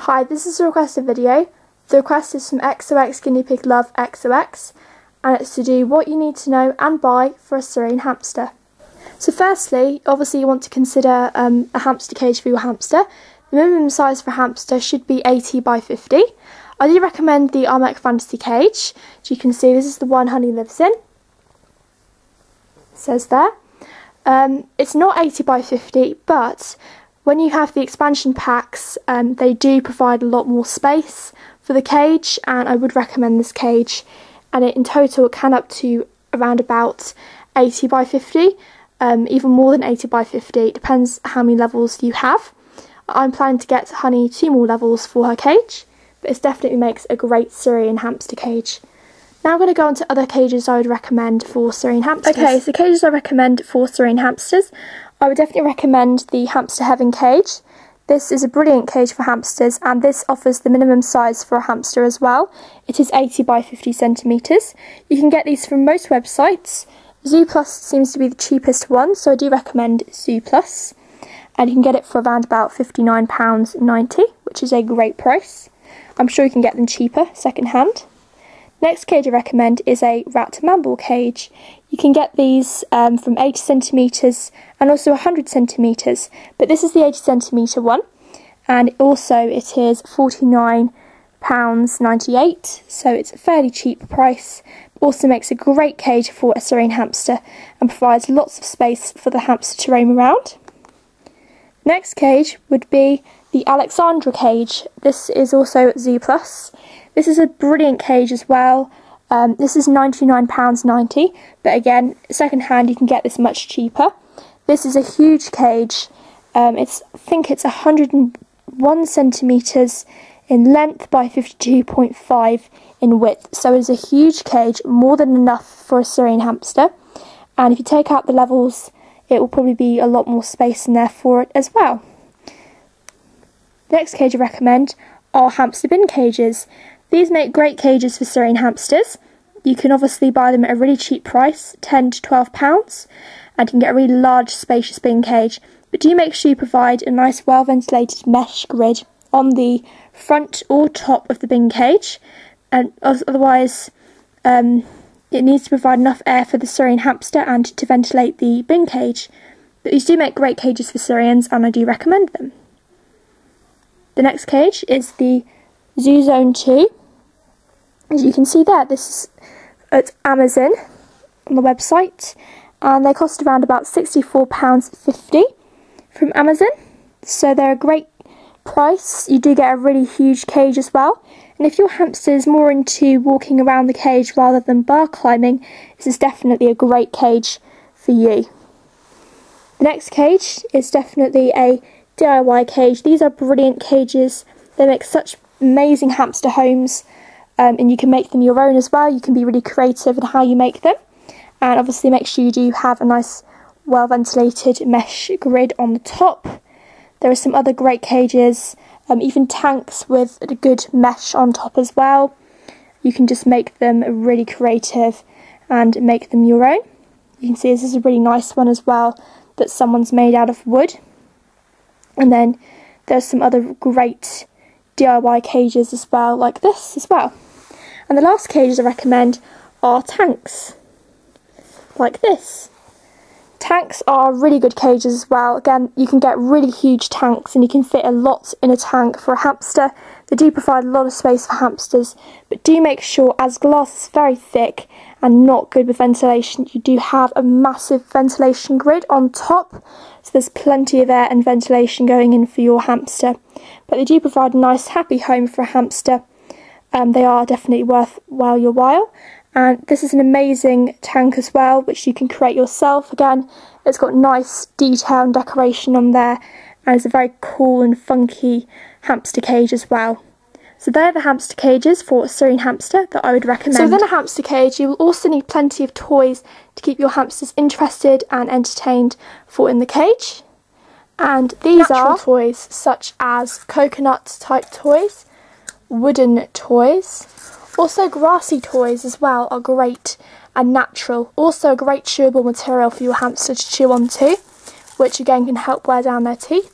Hi, this is a requested video. The request is from XOX Guinea Pig Love XOX, and it's to do what you need to know and buy for a Syrian hamster. So firstly, obviously you want to consider a hamster cage for your hamster. The minimum size for a hamster should be 80 by 50. I do recommend the Armec Fantasy cage. As you can see, this is the one Honey lives in. It says there. It's not 80 by 50, but when you have the expansion packs, they do provide a lot more space for the cage, and I would recommend this cage. And in total, it can up to around about 80 by 50, even more than 80 by 50. It depends how many levels you have. I'm planning to get Honey 2 more levels for her cage, but it definitely makes a great Syrian hamster cage. Now I'm going to go on to other cages I would recommend for Syrian hamsters. Okay, so cages I recommend for Syrian hamsters. I would definitely recommend the Hamster Heaven cage. This is a brilliant cage for hamsters, and this offers the minimum size for a hamster as well. It is 80 by 50 centimetres. You can get these from most websites. Zoo Plus seems to be the cheapest one, so I do recommend Zoo Plus. And you can get it for around about £59.90, which is a great price. I'm sure you can get them cheaper, second hand. Next cage I recommend is a rat mammal cage. You can get these from 80 centimetres and also 100 centimetres, but this is the 80 centimetre one, and also it is £49.98, so it's a fairly cheap price. Also makes a great cage for a Syrian hamster and provides lots of space for the hamster to roam around. Next cage would be the Alexandra cage. This is also Zoo Plus. This is a brilliant cage as well. This is £99.90, but again, second hand you can get this much cheaper. This is a huge cage. I think it's 101 centimetres in length by 52.5 in width. So it's a huge cage, more than enough for a Syrian hamster. And if you take out the levels, it will probably be a lot more space in there for it as well. The next cage I recommend are hamster bin cages. These make great cages for Syrian hamsters. You can obviously buy them at a really cheap price, £10 to £12, and you can get a really large, spacious bin cage. But do make sure you provide a nice, well-ventilated mesh grid on the front or top of the bin cage, and otherwise it needs to provide enough air for the Syrian hamster and to ventilate the bin cage. But these do make great cages for Syrians, and I do recommend them. The next cage is the Zoo Zone 2. As you can see there, this is at Amazon on the website, and they cost around about £64.50 from Amazon, so they're a great price. You do get a really huge cage as well, and if your hamster is more into walking around the cage rather than bar climbing, this is definitely a great cage for you. The next cage is definitely a DIY cage. These are brilliant cages. They make such amazing hamster homes, and you can make them your own as well. You can be really creative in how you make them, and obviously make sure you do have a nice well ventilated mesh grid on the top. There are some other great cages, even tanks with a good mesh on top as well. You can just make them really creative and make them your own. You can see this is a really nice one as well that someone's made out of wood. And then there's some other great DIY cages as well, like this as well. And the last cages I recommend are tanks, like this. Tanks are really good cages as well. Again, you can get really huge tanks, and you can fit a lot in a tank for a hamster. They do provide a lot of space for hamsters, but do make sure, as glass is very thick and not good with ventilation, you do have a massive ventilation grid on top, so there's plenty of air and ventilation going in for your hamster. But they do provide a nice happy home for a hamster. They are definitely worth your while. And this is an amazing tank as well, which you can create yourself. Again, it's got nice detail and decoration on there, and it's a very cool and funky hamster cage as well. So they're the hamster cages for a Syrian hamster that I would recommend. So within a hamster cage, you will also need plenty of toys to keep your hamsters interested and entertained for in the cage. And these are toys such as coconut type toys, wooden toys, also grassy toys as well are great and natural. Also a great chewable material for your hamster to chew onto, which again can help wear down their teeth.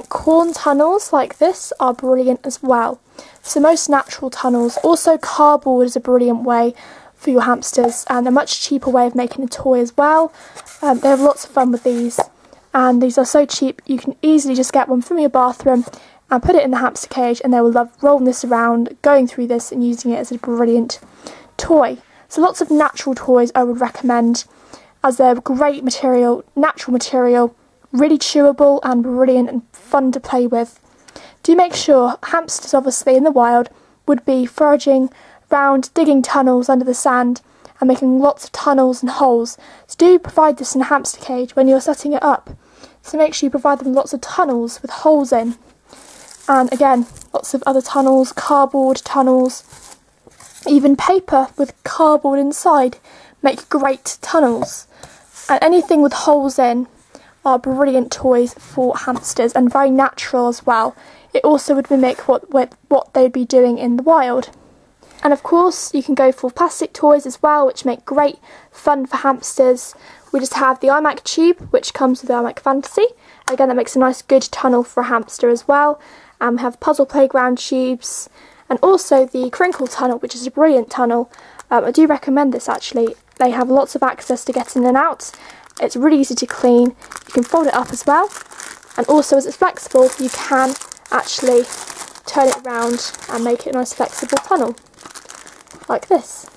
Corn tunnels like this are brilliant as well. So most natural tunnels. Also cardboard is a brilliant way for your hamsters and a much cheaper way of making a toy as well. They have lots of fun with these, and these are so cheap you can easily just get one from your bathroom and put it in the hamster cage, and they will love rolling this around, going through this and using it as a brilliant toy. So lots of natural toys I would recommend, as they're great material, natural material, really chewable and brilliant and fun to play with. Do make sure hamsters obviously in the wild would be foraging around, digging tunnels under the sand and making lots of tunnels and holes. So do provide this in a hamster cage when you're setting it up. So make sure you provide them lots of tunnels with holes in. And again, lots of other tunnels, cardboard tunnels, even paper with cardboard inside make great tunnels. And anything with holes in are brilliant toys for hamsters and very natural as well. It also would mimic what they'd be doing in the wild. And of course you can go for plastic toys as well, which make great fun for hamsters. We just have the iMac tube, which comes with the iMac Fantasy. Again, that makes a nice good tunnel for a hamster as well. We have puzzle playground tubes, and also the crinkle tunnel, which is a brilliant tunnel. I do recommend this actually. They have lots of access to get in and out. It's really easy to clean. You can fold it up as well, and also as it's flexible you can actually turn it around and make it a nice flexible tunnel like this.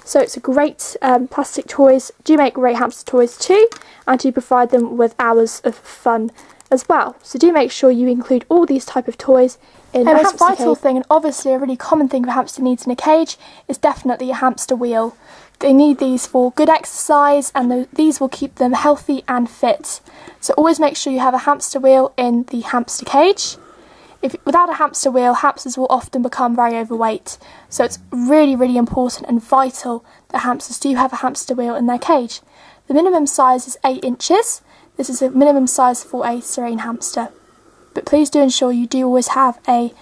So it's a great plastic toys. Do make great hamster toys too, and do provide them with hours of fun as well. So do make sure you include all these type of toys in a hamster vital thing, and obviously a really common thing for hamster needs in a cage is definitely a hamster wheel. They need these for good exercise, and these will keep them healthy and fit. So always make sure you have a hamster wheel in the hamster cage. Without a hamster wheel, hamsters will often become very overweight. So it's really, really important and vital that hamsters do have a hamster wheel in their cage. The minimum size is 8 inches. This is a minimum size for a Syrian hamster. But please do ensure you do always have a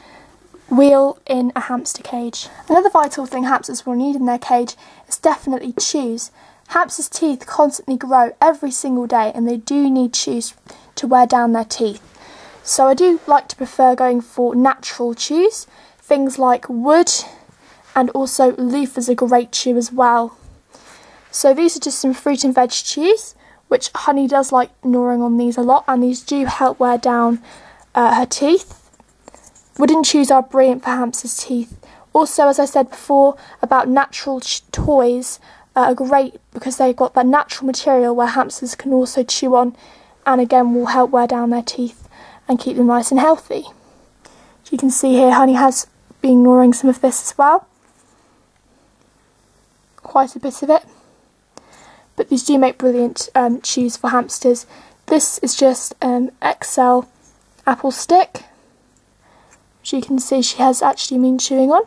wheel in a hamster cage. Another vital thing hamsters will need in their cage is definitely chews. Hamsters' teeth constantly grow every single day, and they do need chews to wear down their teeth. So I do like to prefer going for natural chews, things like wood, and also loofah's a great chew as well. So these are just some fruit and veg chews, which Honey does like gnawing on these a lot, and these do help wear down her teeth. Wooden chews are brilliant for hamsters' teeth. Also, as I said before, about natural toys are great because they've got that natural material where hamsters can also chew on, and again will help wear down their teeth and keep them nice and healthy. As you can see here, Honey has been gnawing some of this as well. Quite a bit of it. But these do make brilliant chews for hamsters. This is just XL apple stick, which you can see she has actually been chewing on.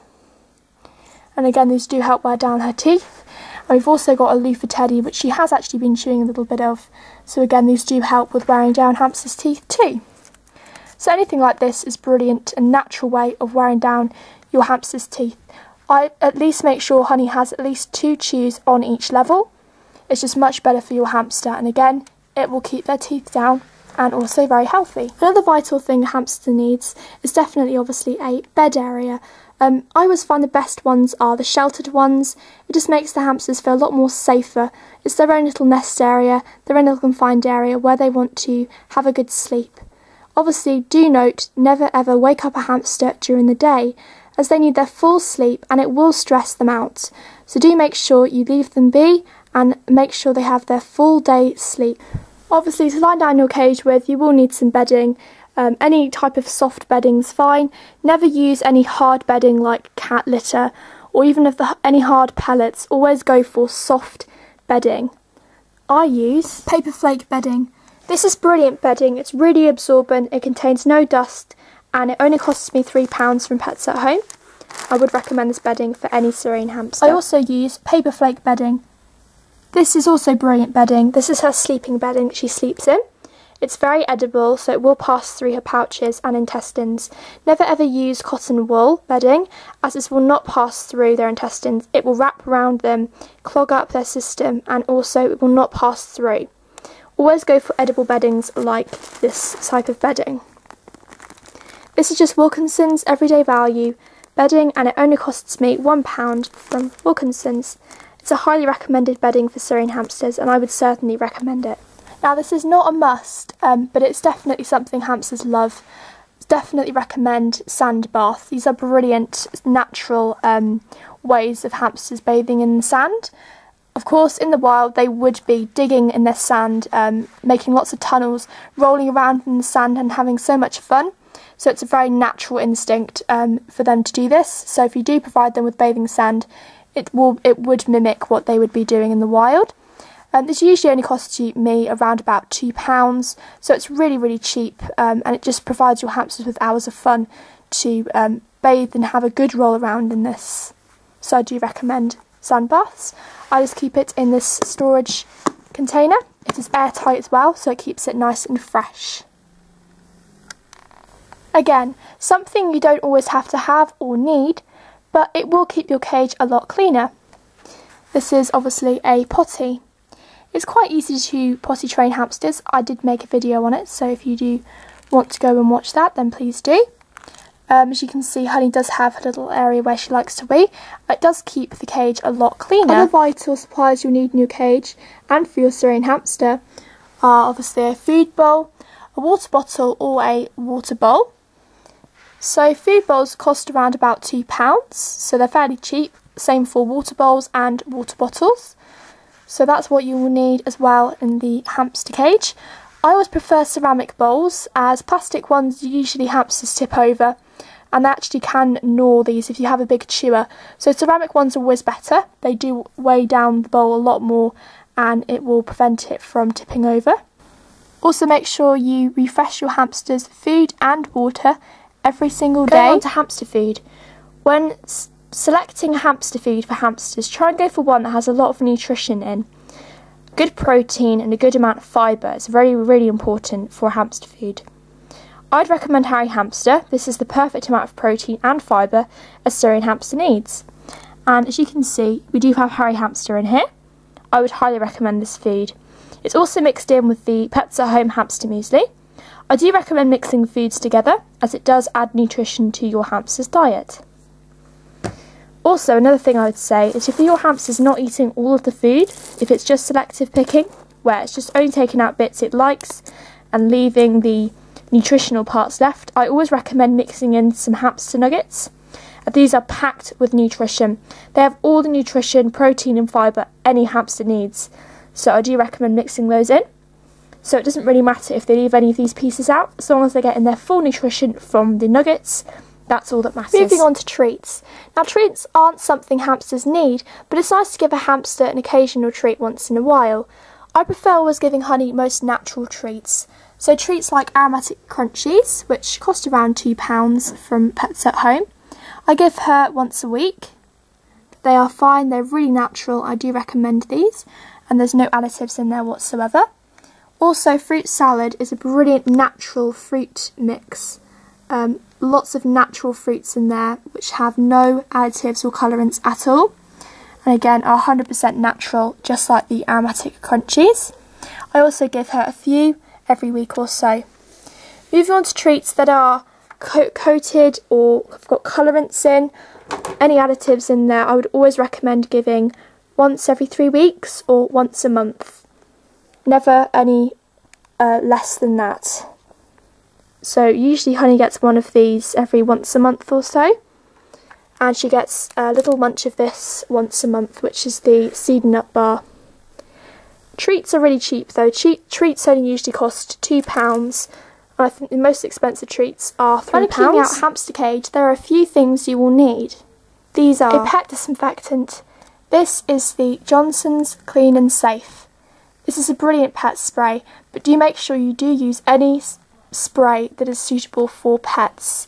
And again, these do help wear down her teeth. And we've also got a loofah teddy, which she has actually been chewing a little bit of. So again, these do help with wearing down hamsters' teeth too. So anything like this is brilliant and natural way of wearing down your hamster's teeth. I at least make sure Honey has at least 2 chews on each level. It's just much better for your hamster, and again, it will keep their teeth down and also very healthy. Another vital thing a hamster needs is definitely obviously a bed area. I always find the best ones are the sheltered ones. It just makes the hamsters feel a lot more safer. It's their own little nest area, their own little confined area where they want to have a good sleep. Obviously, do note, never ever wake up a hamster during the day, as they need their full sleep and it will stress them out. So do make sure you leave them be and make sure they have their full day sleep. Obviously, to lie down your cage with, you will need some bedding. Any type of soft bedding's fine. Never use any hard bedding like cat litter, or even if any hard pellets. Always go for soft bedding. I use paper flake bedding. This is brilliant bedding. It's really absorbent, it contains no dust, and it only costs me £3 from Pets at Home. I would recommend this bedding for any Syrian hamster. I also use paper flake bedding. This is also brilliant bedding. This is her sleeping bedding that she sleeps in. It's very edible, so it will pass through her pouches and intestines. Never ever use cotton wool bedding, as this will not pass through their intestines. It will wrap around them, clog up their system, and also it will not pass through. Always go for edible beddings like this type of bedding. This is just Wilkinson's Everyday Value bedding, and it only costs me £1 from Wilkinson's. It's a highly recommended bedding for Syrian hamsters, and I would certainly recommend it. Now, this is not a must, but it's definitely something hamsters love. Definitely recommend sand baths. These are brilliant natural ways of hamsters bathing in the sand. Of course, in the wild they would be digging in their sand, making lots of tunnels, rolling around in the sand and having so much fun. So it's a very natural instinct for them to do this. So if you do provide them with bathing sand, it would mimic what they would be doing in the wild. This usually only costs me around about £2, so it's really, really cheap, and it just provides your hamsters with hours of fun to bathe and have a good roll around in this. So I do recommend sand baths. I just keep it in this storage container. It is airtight as well, so it keeps it nice and fresh. Again, something you don't always have to have or need, but it will keep your cage a lot cleaner. This is obviously a potty. It's quite easy to potty train hamsters. I did make a video on it, so if you do want to go and watch that, then please do. As you can see, Honey does have a little area where she likes to wee. It does keep the cage a lot cleaner. Other vital supplies you'll need in your cage and for your Syrian hamster are obviously a food bowl, a water bottle or a water bowl. So food bowls cost around about £2, so they're fairly cheap. Same for water bowls and water bottles. So that's what you will need as well in the hamster cage. I always prefer ceramic bowls, as plastic ones usually hamsters tip over, and they actually can gnaw these if you have a big chewer. So ceramic ones are always better. They do weigh down the bowl a lot more and it will prevent it from tipping over. Also make sure you refresh your hamsters' food and water every single day. Going on to hamster food. When selecting hamster food for hamsters, try and go for one that has a lot of nutrition in. Good protein and a good amount of fibre is really important for hamster food. I'd recommend Harry Hamster. This is the perfect amount of protein and fibre a Syrian hamster needs. And as you can see, we do have Harry Hamster in here. I would highly recommend this food. It's also mixed in with the Pets at Home hamster muesli. I do recommend mixing the foods together, as it does add nutrition to your hamster's diet. Also, another thing I would say is if your hamster's not eating all of the food, if it's just selective picking, where it's just only taking out bits it likes and leaving the nutritional parts left, I always recommend mixing in some hamster nuggets. These are packed with nutrition. They have all the nutrition, protein and fibre any hamster needs. So I do recommend mixing those in. So it doesn't really matter if they leave any of these pieces out, as long as they're getting their full nutrition from the nuggets. That's all that matters. Moving on to treats. Now, treats aren't something hamsters need, but it's nice to give a hamster an occasional treat once in a while. I prefer always giving Honey most natural treats. So treats like aromatic crunchies, which cost around £2 from Pets at Home. I give her once a week. They are fine, they're really natural. I do recommend these, and there's no additives in there whatsoever. Also, fruit salad is a brilliant natural fruit mix. Lots of natural fruits in there which have no additives or colourants at all, and again are 100% natural, just like the aromatic crunchies. I also give her a few every week or so. Moving on to treats that are coated or have got colourants in, any additives in there, I would always recommend giving once every 3 weeks or once a month. Never any less than that. So usually Honey gets one of these every once a month or so, and she gets a little munch of this once a month, which is the seed nut bar. Treats are really cheap though. Treats only usually cost £2. I think the most expensive treats are £3. When cleaning out a hamster cage, there are a few things you will need. These are a pet disinfectant. This is the Johnson's Clean and Safe. This is a brilliant pet spray, but do make sure you do use any spray that is suitable for pets.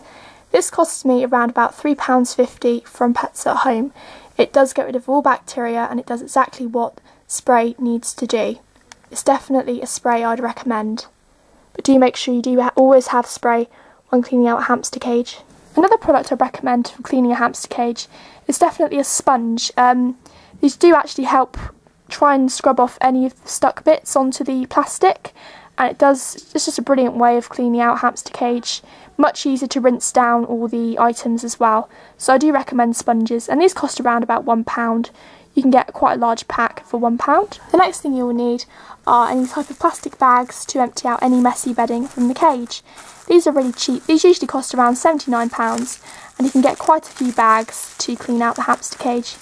This costs me around about £3.50 from Pets at Home. It does get rid of all bacteria and it does exactly what spray needs to do. It's definitely a spray I'd recommend. But do make sure you do always have spray when cleaning out a hamster cage. Another product I recommend for cleaning a hamster cage is definitely a sponge. These do actually help try and scrub off any of the stuck bits onto the plastic, and it's just a brilliant way of cleaning out hamster cage. Much easier to rinse down all the items as well. So I do recommend sponges, and these cost around about £1. You can get quite a large pack for £1. The next thing you'll need are any type of plastic bags to empty out any messy bedding from the cage. These are really cheap. These usually cost around £79, and you can get quite a few bags to clean out the hamster cage.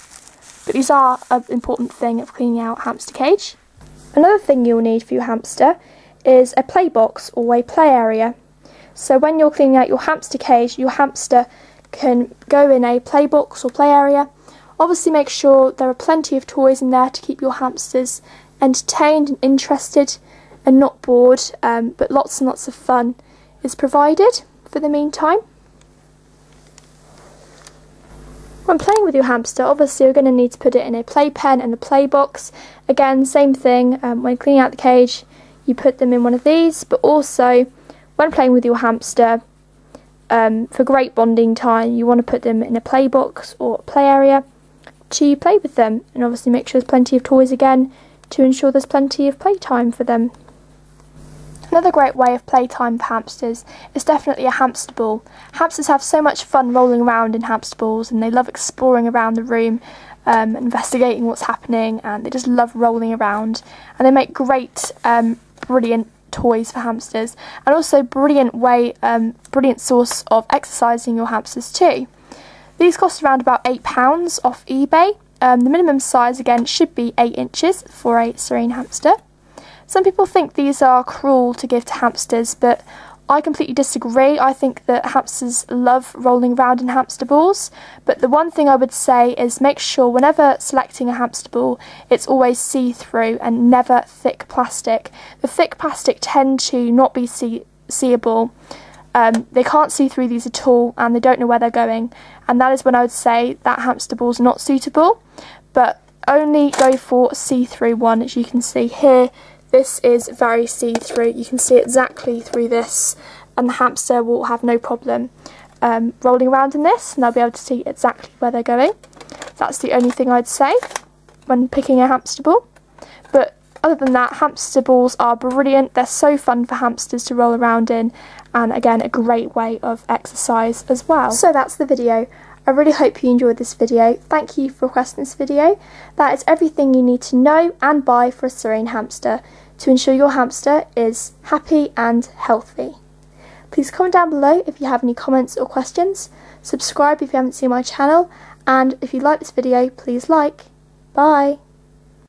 But these are an important thing of cleaning out hamster cage. Another thing you'll need for your hamster is a play box or a play area. So when you're cleaning out your hamster cage, your hamster can go in a play box or play area. Obviously make sure there are plenty of toys in there to keep your hamsters entertained and interested and not bored, but lots and lots of fun is provided for the meantime. When playing with your hamster, obviously you're going to need to put it in a playpen and a play box. Again, same thing, when cleaning out the cage, you put them in one of these, but also when playing with your hamster, for great bonding time, you want to put them in a play box or play area to play with them, and obviously make sure there's plenty of toys again to ensure there's plenty of playtime for them. Another great way of playtime for hamsters is definitely a hamster ball. Hamsters have so much fun rolling around in hamster balls, and they love exploring around the room, investigating what's happening, and they just love rolling around, and they make great brilliant toys for hamsters, and also brilliant source of exercising your hamsters too. These cost around about £8 off eBay. The minimum size again should be 8 inches for a Syrian hamster. Some people think these are cruel to give to hamsters, but I completely disagree. I think that hamsters love rolling around in hamster balls, but the one thing I would say is make sure whenever selecting a hamster ball, it's always see-through and never thick plastic. The thick plastic tend to not be seeable. They can't see through these at all, and they don't know where they're going, and that is when I would say that hamster ball's not suitable. But only go for a see-through one. As you can see here, this is very see-through. You can see exactly through this, and the hamster will have no problem rolling around in this, and they'll be able to see exactly where they're going. That's the only thing I'd say when picking a hamster ball. But other than that, hamster balls are brilliant. They're so fun for hamsters to roll around in, and again, a great way of exercise as well. So that's the video. I really hope you enjoyed this video. Thank you for requesting this video. That is everything you need to know and buy for a Syrian hamster to ensure your hamster is happy and healthy. Please comment down below if you have any comments or questions. Subscribe if you haven't seen my channel, and if you like this video, please like. Bye!